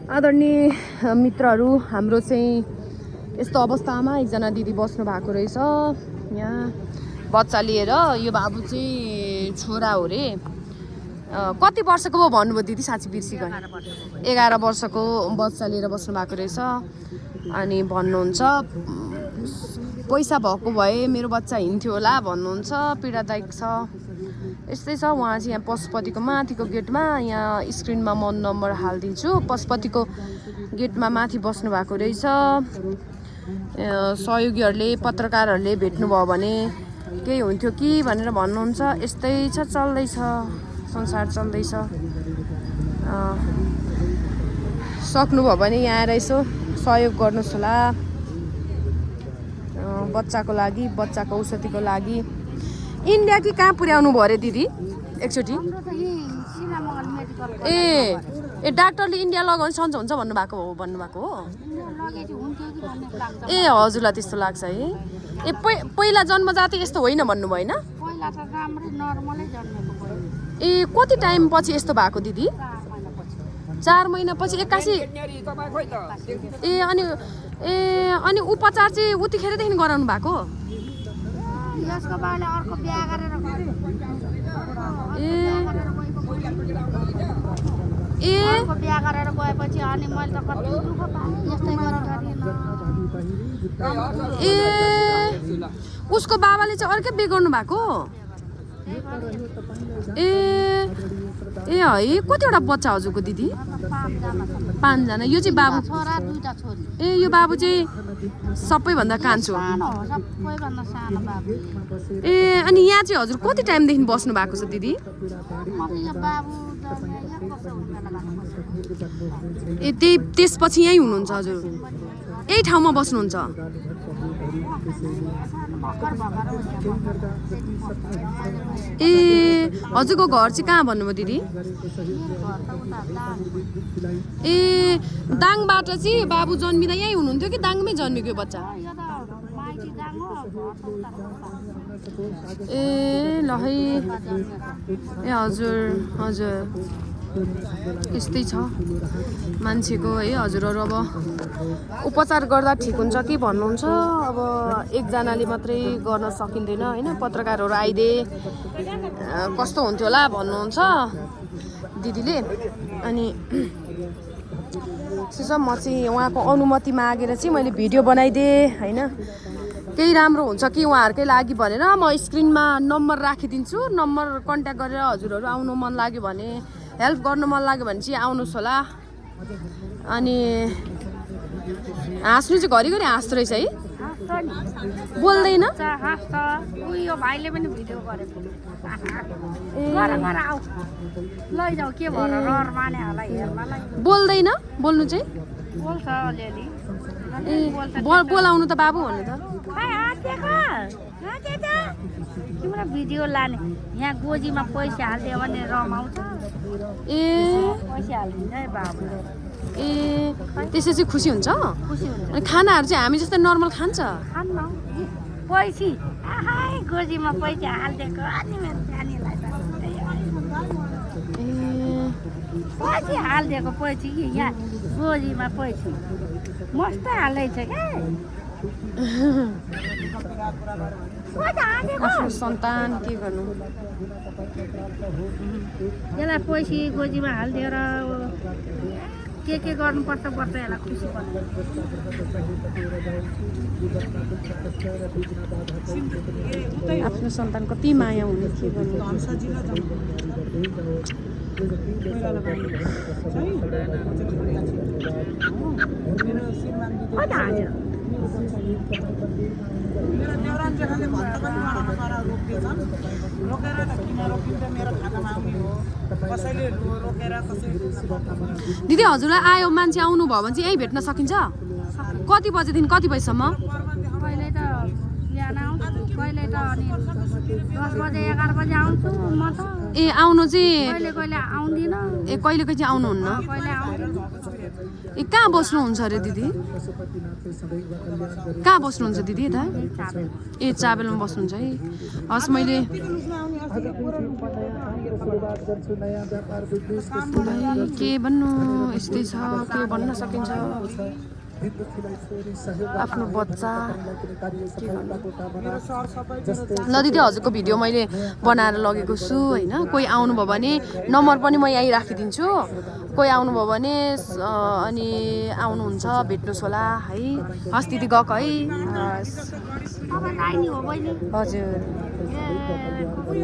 आदरणीय मित्रहरू, हाम्रो चाहिँ यस्तो अवस्थामा एकजना दिदी बस्नु भएको रहेछ यहाँ बच्चा लिएर। यो बाबु चाहिँ छोरा हो रे। कति वर्षको हो भन्नुभयो दिदी? साँच्ची बिर्सिगयो। 11 वर्षको बच्चा लिएर बस्नु भएको रहेछ। अनि भन्नुहुन्छ पैसा भएको भए मेरो बच्चा हिँड्थ्यो होला भन्नुहुन्छ। पीडादायक छ। यस्तै छ। उहाँ चाहिँ यहाँ पशुपतिको माथिको गेटमा, यहाँ स्क्रिनमा म नम्बर हालिदिन्छु। पशुपतिको गेटमा माथि बस्नु भएको रहेछ। सहयोगीहरूले पत्रकारहरूले भेट्नुभयो भने केही हुन्थ्यो कि भनेर भन्नुहुन्छ। यस्तै छ, चल्दैछ, संसार चल्दैछ। सक्नुभयो भने यहाँ आएर यसो सहयोग गर्नुहोस् होला बच्चाको लागि, बच्चाको औषधिको लागि। इन्डिया कि कहाँ पुर्याउनु भयो अरे दिदी एकचोटि? ए डाक्टरले इन्डिया लगाउनु सन्चो हुन्छ भन्नुभएको हो? ए हजुरलाई त्यस्तो लाग्छ है? ए पहिला जन्मजात यस्तो होइन भन्नुभयो होइन? ए कति टाइम पछि यस्तो भएको दिदी? 4 महिनापछि एक्कासी? अनि उपचार चाहिँ उतिखेरदेखि गराउनु भएको? बिहा गरेर गएपछि अनि मैले त कति दुःख पाएँ यस्तै ए उसको बाबाले चाहिँ अर्कै बिगाउनु भएको? ए है। कतिवटा बच्चा हजुरको दिदी? 5 जना। यो चाहिँ बाबु? छोरा 2टा छोरी। ए यो बाबु चाहिँ सबैभन्दा कान्छो? सबैभन्दा सानो बाबु। ए अनि यहाँ चाहिँ हजुर कति टाइमदेखि बस्नु भएको छ दिदी? ए त्यसपछि यहीँ हुनुहुन्छ हजुर? यही ठाउँमा बस्नुहुन्छ? ए हजुरको घर चाहिँ कहाँ भन्नुभयो दिदी? ए दाङबाट चाहिँ बाबु जन्मिँदा यहीँ हुनुहुन्थ्यो कि दाङमै जन्मेको बच्चा? ए ल है। ए हजुर हजुर यस्तै छ मान्छेको है। हजुरहरू अब उपचार गर्दा ठिक हुन्छ कि भन्नुहुन्छ। अब एकजनाले मात्रै गर्न सकिँदैन होइन। पत्रकारहरू आइदिए कस्तो हुन्थ्यो होला भन्नुहुन्छ दिदीले। अनि म चाहिँ उहाँको अनुमति मागेर चाहिँ मैले भिडियो बनाइदिएँ होइन। केही राम्रो हुन्छ कि उहाँहरूकै लागि भनेर म स्क्रिनमा नम्बर राखिदिन्छु। नम्बर कन्ट्याक्ट गरेर हजुरहरू आउनु मन लाग्यो भने, हेल्प गर्नु मन लाग्यो भने चाहिँ आउनुहोस् होला। अनि हाँस्नु चाहिँ घरिघरि हाँस्दो रहेछ है? बोल्दैन? उयो भाइले पनि भिडियो गरेको। बोल्दैन? बोल्नु चाहिँ बोल्छ अलिअलि। बोलाउनु त बाबु भन्नु त। तिम्रो भिडियो लाने यहाँ गोजीमा पैसा हालिदियो भने रमाउँछ। ए पैसा हालिदिन्छ है बाबु। ए त्यसै चाहिँ खुसी हुन्छ? खुसी हुन्छ। अनि खानाहरू चाहिँ हामी जस्तै नर्मल खान्छ? खान्न पैसा गोजीमा पैसा हालिदिएको अनि मेरो नानीलाई पैसा हालिदिएको पैसा कि यहाँ गोजीमा पैसा मस्त हाल्दैछ क्या। आफ्नो सन्तान के गर्नु? यसलाई पैसा गोजीमा हालिदिएर के गर्नुपर्छ यसलाई खुसी पर्छ। आफ्नो सन्तान कति माया हुने के गर्नु? दिदी हजुरलाई आयो मान्छे आउनु भयो भने चाहिँ यहीँ भेट्न सकिन्छ? कति बजेदेखि कति बजीसम्म? कहिले त बिहान आउँछु, कहिले त अनि 10 बजे 11 बजे आउँछु म त। ए आउनु चाहिँ कहिले कहिले आउँदिनँ ए कहिलेको चाहिँ आउनुहुन्न कहिले आउँदिनँ ए कहाँ बस्नुहुन्छ अरे दिदी कहाँ बस्नुहुन्छ दिदी यता ए चाबेलमा बस्नुहुन्छ है हस् मैले के भन्नु यस्तै छ के भन्न सकिन्छ आफ्नो बच्चा ल दिदी हजुरको भिडियो मैले बनाएर लगेको छु होइन कोही आउनुभयो भने नम्बर पनि म यहीँ राखिदिन्छु कोही आउनुभयो भने अनि आउनुहुन्छ भेट्नुहोस् होला है हस् दिदी गएको है हस् अब नानी हो बहिनी हजुर ए